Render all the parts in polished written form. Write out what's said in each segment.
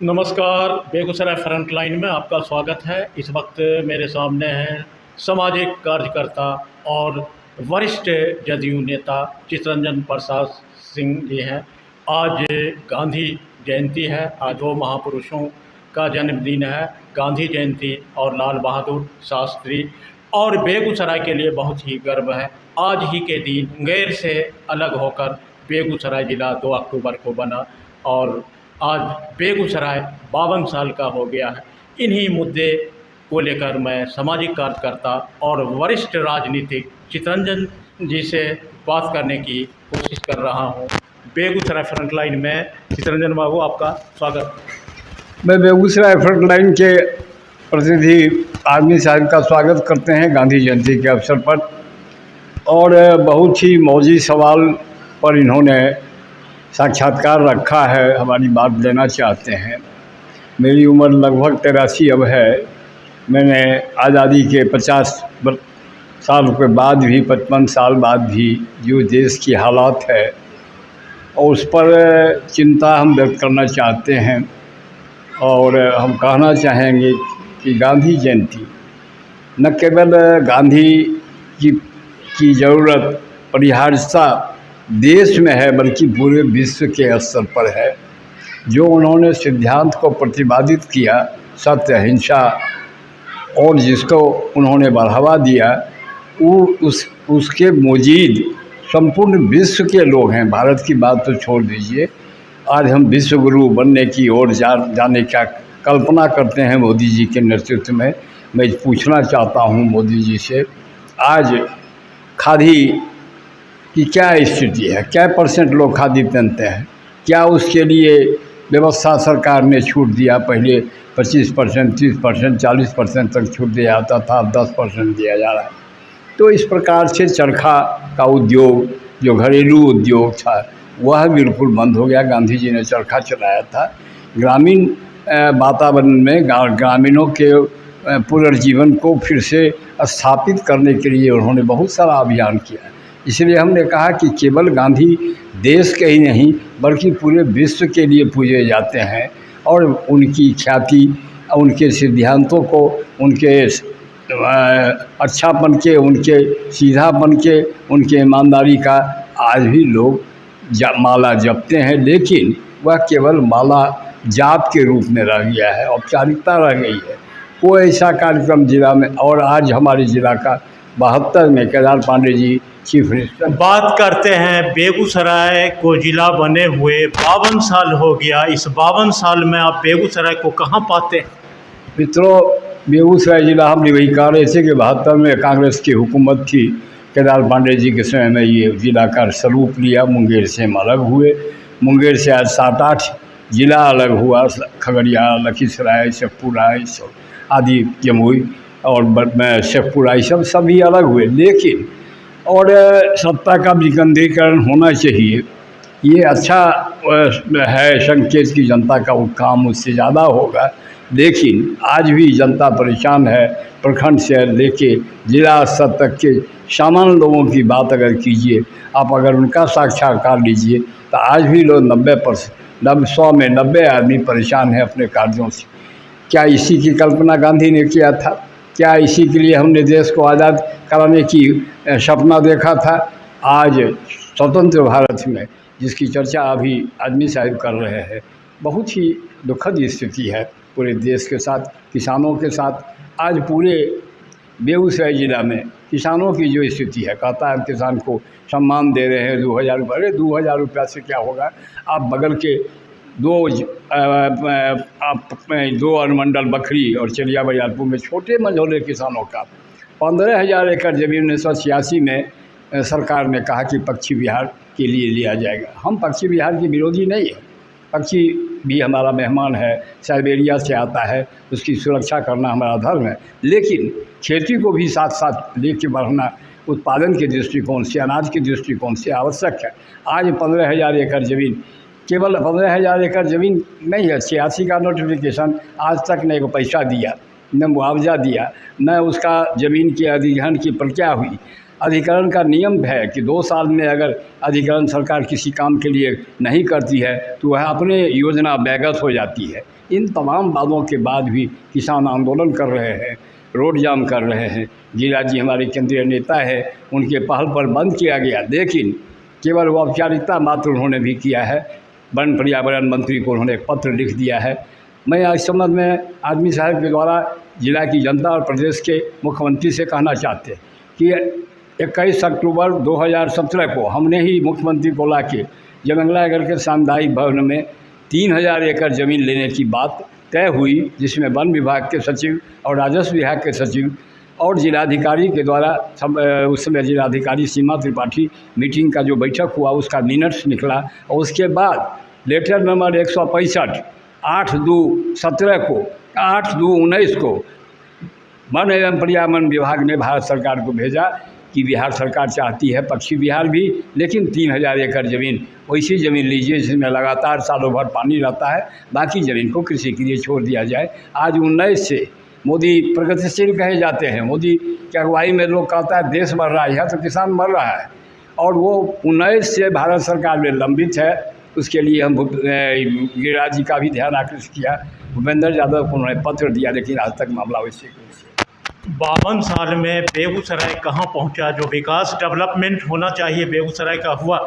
नमस्कार। Begusarai front line में आपका स्वागत है। इस वक्त मेरे सामने हैं सामाजिक कार्यकर्ता और वरिष्ठ जदयू नेता चित्तरंजन प्रसाद सिंह जी हैं। आज गांधी जयंती है। आज दो महापुरुषों का जन्मदिन है, गांधी जयंती और लाल बहादुर शास्त्री। और बेगूसराय के लिए बहुत ही गर्व है। आज ही के दिन मुंगेर से अलग होकर बेगूसराय ज़िला 2 अक्टूबर को बना और आज बेगूसराय 52 साल का हो गया है। इन्हीं मुद्दे को लेकर मैं सामाजिक कार्यकर्ता और वरिष्ठ राजनीतिक चित्तरंजन जी से बात करने की कोशिश कर रहा हूं। बेगूसराय फ्रंट लाइन में चित्तरंजन बाबू, आपका स्वागत। मैं बेगूसराय फ्रंट लाइन के प्रतिनिधि आदमी साहब का स्वागत करते हैं गांधी जयंती के अवसर पर। और बहुत ही मौजी सवाल पर इन्होंने साक्षात्कार रखा है, हमारी बात लेना चाहते हैं। मेरी उम्र लगभग 83 अब है। मैंने आज़ादी के 50 साल के बाद भी, 55 साल बाद भी जो देश की हालात है और उस पर चिंता हम व्यक्त करना चाहते हैं। और हम कहना चाहेंगे कि गांधी जयंती न केवल गांधी जी की ज़रूरत परिहार्यता देश में है, बल्कि पूरे विश्व के स्तर पर है। जो उन्होंने सिद्धांत को प्रतिपादित किया, सत्य, अहिंसा, और जिसको उन्होंने बढ़ावा दिया, उसके मौजूद संपूर्ण विश्व के लोग हैं। भारत की बात तो छोड़ दीजिए, आज हम विश्व गुरु बनने की ओर जाने का कल्पना करते हैं मोदी जी के नेतृत्व में। मैं पूछना चाहता हूं मोदी जी से, आज खादी कि क्या स्थिति है? क्या % लोग खादी पहनते हैं? क्या उसके लिए व्यवस्था सरकार ने छूट दिया? पहले 25%, 30%, 40% तक छूट दिया जाता था, अब 10% दिया जा रहा है। तो इस प्रकार से चरखा का उद्योग, जो घरेलू उद्योग था, वह बिल्कुल बंद हो गया। गांधी जी ने चरखा चलाया था। ग्रामीण वातावरण में ग्रामीणों के पुनर्जीवन को फिर से स्थापित करने के लिए उन्होंने बहुत सारा अभियान किया। इसलिए हमने कहा कि केवल गांधी देश के ही नहीं बल्कि पूरे विश्व के लिए पूजे जाते हैं। और उनकी ख्याति, उनके सिद्धांतों को, उनके अच्छापन के, उनके सीधापन के, उनके ईमानदारी का आज भी लोग माला जपते हैं। लेकिन वह केवल माला जाप के रूप में रह गया है, औपचारिकता रह गई है। कोई ऐसा कार्यक्रम जिला में, और आज हमारे ज़िला का 72 में केदार पांडे जी चीफ मिनिस्टर। बात करते हैं बेगूसराय को जिला बने हुए 52 साल हो गया। इस 52 साल में आप बेगूसराय को कहाँ पाते हैं? मित्रों, बेगूसराय ज़िला हम वही कह रहे थे कि 72 में कांग्रेस की हुकूमत थी। केदार पांडे जी के समय में ये जिला का स्वरूप लिया। मुंगेर से हम अलग हुए। मुंगेर से आज 7-8 जिला अलग हुआ। खगड़िया, लखीसराय, शेखपुरा, सब आदि, जमुई और शेखपुरा, सब सभी अलग हुए। लेकिन और सत्ता का विकेंद्रीकरण होना चाहिए, ये अच्छा है संकेत की जनता का काम उससे ज़्यादा होगा। लेकिन आज भी जनता परेशान है। प्रखंड से लेके जिला स्तर तक के सामान्य लोगों की बात अगर कीजिए आप, अगर उनका साक्षात्कार लीजिए, तो आज भी लोग 90%, 100 में 90 आदमी परेशान है अपने कार्यों से। क्या इसी की कल्पना गांधी ने किया था? क्या इसी के लिए हमने देश को आज़ाद कराने की सपना देखा था? आज स्वतंत्र भारत में जिसकी चर्चा अभी आदमी साहब कर रहे हैं, बहुत ही दुखद स्थिति है पूरे देश के साथ, किसानों के साथ। आज पूरे बेगूसराय ज़िला में किसानों की जो स्थिति है, कहता है किसान को सम्मान दे रहे हैं 2000 रुपये। अरे 2000 रुपया से क्या होगा? आप बगल के दो अनुमंडल बखरी और चलिया बरियारपुर में छोटे मझोले किसानों का 15,000 एकड़ ज़मीन 1986 में सरकार ने कहा कि पक्षी विहार के लिए लिया जाएगा। हम पक्षी विहार की विरोधी नहीं है। पक्षी भी हमारा मेहमान है, साइबेरिया से आता है, उसकी सुरक्षा करना हमारा धर्म है। लेकिन खेती को भी साथ साथ लेके बढ़ना उत्पादन के दृष्टिकोण से, अनाज के दृष्टिकोण से आवश्यक है। आज 15,000 एकड़ ज़मीन, केवल 15,000 एकड़ ज़मीन नहीं है। 86 का नोटिफिकेशन आज तक न को पैसा दिया, न मुआवजा दिया, न उसका ज़मीन के अधिग्रहण की प्रक्रिया हुई। अधिकरण का नियम है कि 2 साल में अगर अधिकरण सरकार किसी काम के लिए नहीं करती है तो वह अपने योजना बैगत हो जाती है। इन तमाम बातों के बाद भी किसान आंदोलन कर रहे हैं, रोड जाम कर रहे हैं। जीरा जी हमारे केंद्रीय नेता है, उनके पहल पर बंद किया गया, लेकिन केवल वो औपचारिकता मात्र उन्होंने भी किया है। वन पर्यावरण मंत्री को उन्होंने एक पत्र लिख दिया है। मैं इस संबंध में आदमी साहब के द्वारा जिला की जनता और प्रदेश के मुख्यमंत्री से कहना चाहते हैं कि 21 अक्टूबर 2017 को हमने ही मुख्यमंत्री को लाके जयमंगलागढ़ के सामुदायिक भवन में 3000 एकड़ ज़मीन लेने की बात तय हुई, जिसमें वन विभाग के सचिव और राजस्व विभाग के सचिव और जिलाधिकारी के द्वारा उस समय जिलाधिकारी सीमा त्रिपाठी मीटिंग का जो बैठक हुआ उसका मिनट्स निकला। और उसके बाद लेटर नंबर 165 8/2/17 को 8/2/19 को वन एवं पर्यावरण विभाग ने भारत सरकार को भेजा कि बिहार सरकार चाहती है, पश्चिम बिहार भी, लेकिन 3000 एकड़ ज़मीन वैसी ज़मीन लीजिए जिसमें लगातार सालों भर पानी रहता है, बाकी ज़मीन को कृषि के लिए छोड़ दिया जाए। आज 19 से मोदी प्रगतिशील कहे जाते हैं, मोदी की अगुवाई में लोग कहता है देश बढ़ रहा है तो किसान मर रहा है, और वो 19 से भारत सरकार में लंबित है। उसके लिए हम गिरिराज जी का भी ध्यान आकृष्ट किया, भूपेंद्र यादव को उन्होंने पत्र दिया, लेकिन आज तक मामला वैसे 52 साल में बेगूसराय कहाँ पहुँचा? जो विकास डेवलपमेंट होना चाहिए बेगूसराय का हुआ?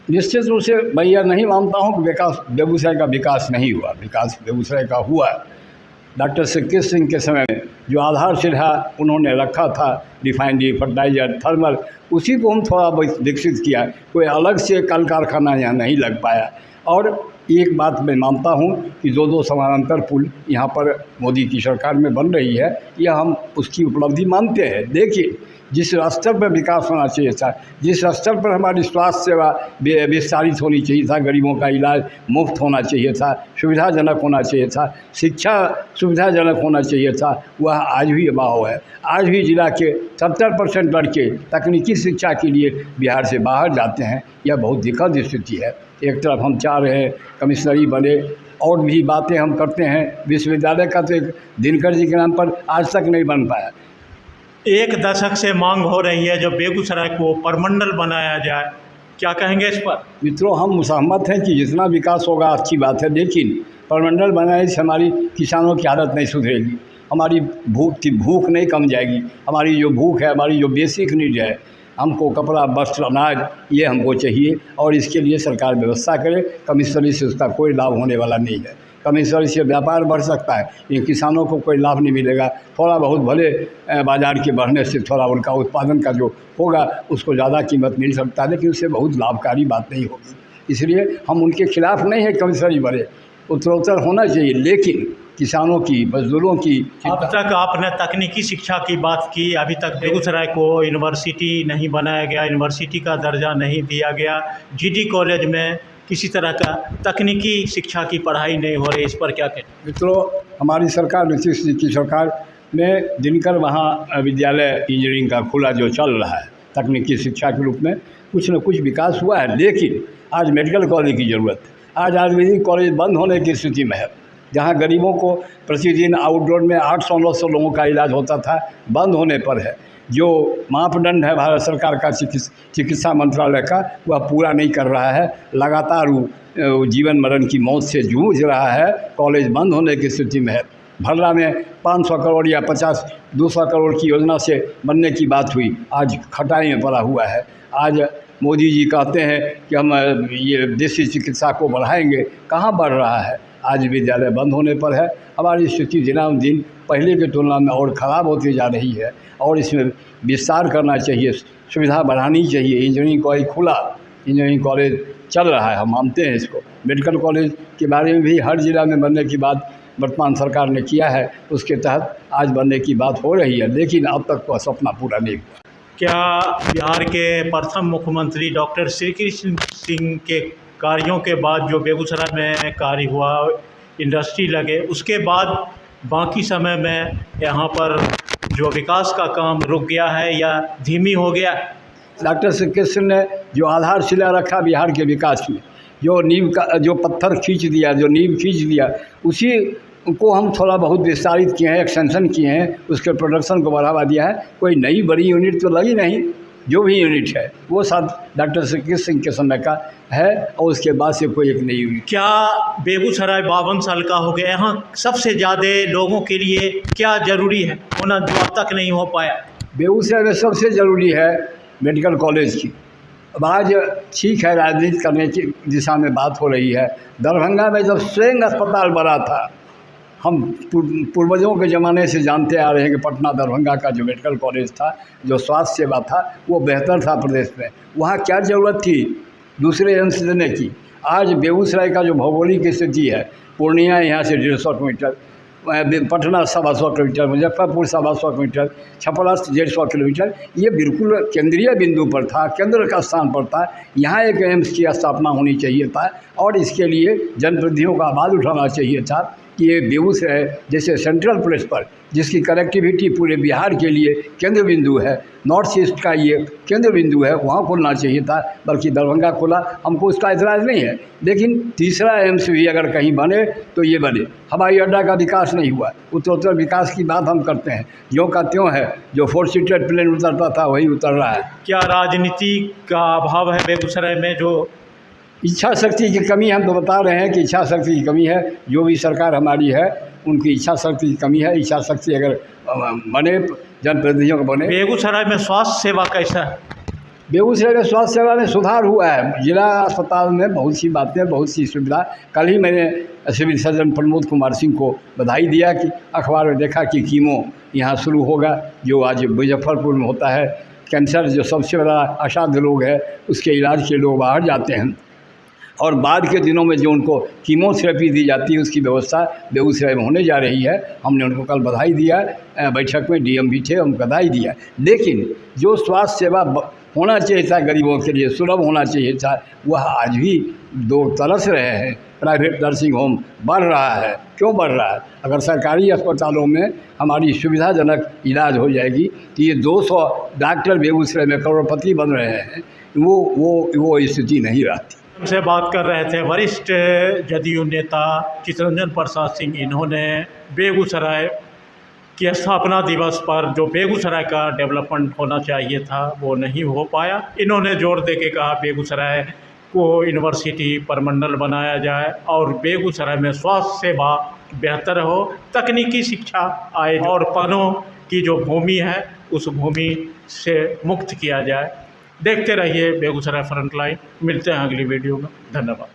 निश्चित रूप से मैं यह नहीं मानता हूँ कि विकास बेगूसराय का विकास नहीं हुआ। विकास बेगूसराय का हुआ। डॉक्टर सिक्की सिंह के समय में जो आधारशिला उन्होंने रखा था, रिफाइनरी, फर्टिलाइजर, थर्मल, उसी को हम थोड़ा विकसित किया। कोई अलग से कल कारखाना यहाँ नहीं लग पाया। और एक बात मैं मानता हूँ कि 2 समानांतर पुल यहाँ पर मोदी की सरकार में बन रही है, यह हम उसकी उपलब्धि मानते हैं। लेकिन जिस स्तर पर विकास होना चाहिए था, जिस स्तर पर हमारी स्वास्थ्य सेवा विस्तारित होनी चाहिए था, गरीबों का इलाज मुफ्त होना चाहिए था, सुविधाजनक होना चाहिए था, शिक्षा सुविधाजनक होना चाहिए था, वह आज भी अभाव है। आज भी जिला के 70% लड़के तकनीकी शिक्षा के लिए बिहार से बाहर जाते हैं। यह बहुत दिक्कत स्थिति है। एक तरफ हम चाह रहे हैं कमिश्नरी बने, और भी बातें हम करते हैं। विश्वविद्यालय का तो एक दिनकर जी के नाम पर आज तक नहीं बन पाया। 1 दशक से मांग हो रही है जब बेगूसराय को परमंडल बनाया जाए, क्या कहेंगे इस पर? मित्रों, हम सहमत हैं कि जितना विकास होगा अच्छी बात है, लेकिन परमंडल बनाने से हमारी किसानों की हालत नहीं सुधरेगी, हमारी भूख नहीं कम जाएगी। हमारी जो भूख है, हमारी जो बेसिक नीड है, हमको कपड़ा, वस्त्र, अनाज, ये हमको चाहिए, और इसके लिए सरकार व्यवस्था करे। कमिश्नरी से उसका कोई लाभ होने वाला नहीं है। कमिश्नरी से व्यापार बढ़ सकता है, लेकिन किसानों को कोई लाभ नहीं मिलेगा। थोड़ा बहुत भले बाज़ार के बढ़ने से थोड़ा उनका उत्पादन का जो होगा उसको ज़्यादा कीमत मिल सकता है, लेकिन उससे बहुत लाभकारी बात नहीं होगी। इसलिए हम उनके खिलाफ़ नहीं है कमिश्नरी बढ़े, उत्तरोत्तर होना चाहिए, लेकिन किसानों की, मजदूरों की। अब तक आपने तकनीकी शिक्षा की बात की, अभी तक बेगूसराय को यूनिवर्सिटी नहीं बनाया गया, यूनिवर्सिटी का दर्जा नहीं दिया गया, जीडी कॉलेज में किसी तरह का तकनीकी शिक्षा की पढ़ाई नहीं हो रही, इस पर क्या कहें? मित्रों, हमारी सरकार, नीतीश जी की सरकार में दिनकर वहाँ विद्यालय इंजीनियरिंग का खुला जो चल रहा है, तकनीकी शिक्षा के रूप में कुछ न कुछ विकास हुआ है। लेकिन आज मेडिकल कॉलेज की ज़रूरत है। आज आयुर्वेदिक कॉलेज बंद होने की स्थिति में है, जहाँ गरीबों को प्रतिदिन आउटडोर में 800-900 लोगों का इलाज होता था, बंद होने पर है। जो मापदंड है भारत सरकार का चिकित्सा मंत्रालय का, वह पूरा नहीं कर रहा है। लगातार जीवन मरण की मौत से जूझ रहा है। कॉलेज बंद होने की स्थिति में है। भरला में 500 करोड़ या 200 करोड़ की योजना से बनने की बात हुई, आज खटाई में पड़ा हुआ है। आज मोदी जी कहते हैं कि हम ये देसी चिकित्सा को बढ़ाएंगे, कहाँ बढ़ रहा है? आज विद्यालय बंद होने पर है। हमारी स्थिति दिनों दिन पहले की तुलना में और ख़राब होती जा रही है, और इसमें विस्तार करना चाहिए, सुविधा बढ़ानी चाहिए। इंजीनियरिंग कॉलेज खुला, इंजीनियरिंग कॉलेज चल रहा है, हम मानते हैं इसको। मेडिकल कॉलेज के बारे में भी हर जिला में बनने की बात वर्तमान सरकार ने किया है, उसके तहत आज बनने की बात हो रही है, लेकिन अब तक वह सपना पूरा नहीं हुआ। क्या बिहार के प्रथम मुख्यमंत्री डॉक्टर श्री सिंह के कार्यों के बाद जो बेगूसराय में कार्य हुआ, इंडस्ट्री लगे, उसके बाद बाकी समय में यहाँ पर जो विकास का काम रुक गया है या धीमी हो गया? डॉक्टर सिक्की सिंह ने जो आधारशिला रखा बिहार के विकास में, जो नींव का जो पत्थर खींच दिया, जो नींव खींच दिया, उसी उनको हम थोड़ा बहुत विस्तारित किए हैं, एक्सटेंशन किए हैं, उसके प्रोडक्शन को बढ़ावा दिया है। कोई नई बड़ी यूनिट तो लगी नहीं, जो भी यूनिट है वो सब डॉक्टर श्री सिंह के समय का है और उसके बाद से कोई एक नई यूनिट। क्या बेगूसराय 52 साल का हो गया, यहाँ सबसे ज़्यादा लोगों के लिए क्या ज़रूरी है होना जो अब तक नहीं हो पाया? बेगूसराय में सबसे ज़रूरी है मेडिकल कॉलेज की। अब आज ठीक है, राजनीति करने की दिशा में बात हो रही है। दरभंगा में जब स्वयं अस्पताल बना था, हम पूर्वजों के ज़माने से जानते आ रहे हैं कि पटना दरभंगा का जो मेडिकल कॉलेज था, जो स्वास्थ्य सेवा था, वो बेहतर था प्रदेश में। वहाँ क्या ज़रूरत थी दूसरे एम्स देने की? आज बेगूसराय का जो भौगोलिक स्थिति है, पूर्णिया यहाँ से 150 kilometre, Patna 125 kilometre, Muzaffarpur 125 kilometre, Chhapra 150 kilometre, ये बिल्कुल केंद्रीय बिंदु पर था, केंद्र का स्थान पर था। यहाँ एक एम्स की स्थापना होनी चाहिए था और इसके लिए जनप्रतिनिधियों का आवाज़ उठाना चाहिए था कि ये बेगूसराय जैसे सेंट्रल प्लेस पर, जिसकी कनेक्टिविटी पूरे बिहार के लिए केंद्र बिंदु है, नॉर्थ ईस्ट का ये केंद्र बिंदु है, वहाँ खोलना चाहिए था, बल्कि दरभंगा खोला। हमको उसका एतराज़ नहीं है, लेकिन तीसरा एम्स भी अगर कहीं बने तो ये बने। हवाई अड्डा का विकास नहीं हुआ, उत्तरोत्तर विकास की बात हम करते हैं, ज्यों का त्यों है, जो 4 सीटर प्लेन उतरता था वही उतर रहा है। क्या राजनीति का अभाव है बेगूसराय में? जो इच्छा शक्ति की कमी, हम तो बता रहे हैं कि इच्छा शक्ति की कमी है। जो भी सरकार हमारी है उनकी इच्छा शक्ति की कमी है। इच्छा शक्ति अगर बने, जनप्रतिनिधियों को बने। बेगूसराय में स्वास्थ्य सेवा कैसा है? बेगूसराय में स्वास्थ्य सेवा में सुधार हुआ है। जिला अस्पताल में बहुत सी बातें, बहुत सी सुविधा। कल ही मैंने सिविल सर्जन प्रमोद कुमार सिंह को बधाई दिया कि अखबार में देखा कि कीमो यहाँ शुरू होगा, जो आज मुजफ्फरपुर में होता है। कैंसर जो सबसे बड़ा असाध्य रोग है, उसके इलाज के लोग बाहर जाते हैं और बाद के दिनों में जो उनको कीमोथेरेपी दी जाती है उसकी व्यवस्था बेगूसराय में होने जा रही है। हमने उनको कल बधाई दिया, बैठक में डीएम भी थे, उनको बधाई दिया। लेकिन जो स्वास्थ्य सेवा होना चाहिए था गरीबों के लिए, सुलभ होना चाहिए था, वह आज भी दो तरस रहे हैं। प्राइवेट नर्सिंग होम बढ़ रहा है। क्यों बढ़ रहा है? अगर सरकारी अस्पतालों में हमारी सुविधाजनक इलाज हो जाएगी तो ये 200 डॉक्टर बेगूसराय में करोड़पति बन रहे हैं, वो स्थिति नहीं रहती। से बात कर रहे थे वरिष्ठ जदयू नेता चितरंजन प्रसाद सिंह। इन्होंने बेगूसराय की स्थापना दिवस पर जो बेगूसराय का डेवलपमेंट होना चाहिए था वो नहीं हो पाया। इन्होंने जोर दे के कहा बेगूसराय को यूनिवर्सिटी परमंडल बनाया जाए और बेगूसराय में स्वास्थ्य सेवा बेहतर हो, तकनीकी शिक्षा आए और पनों की जो भूमि है उस भूमि से मुक्त किया जाए। देखते रहिए बेगूसराय फ्रंटलाइन। मिलते हैं अगली वीडियो में। धन्यवाद।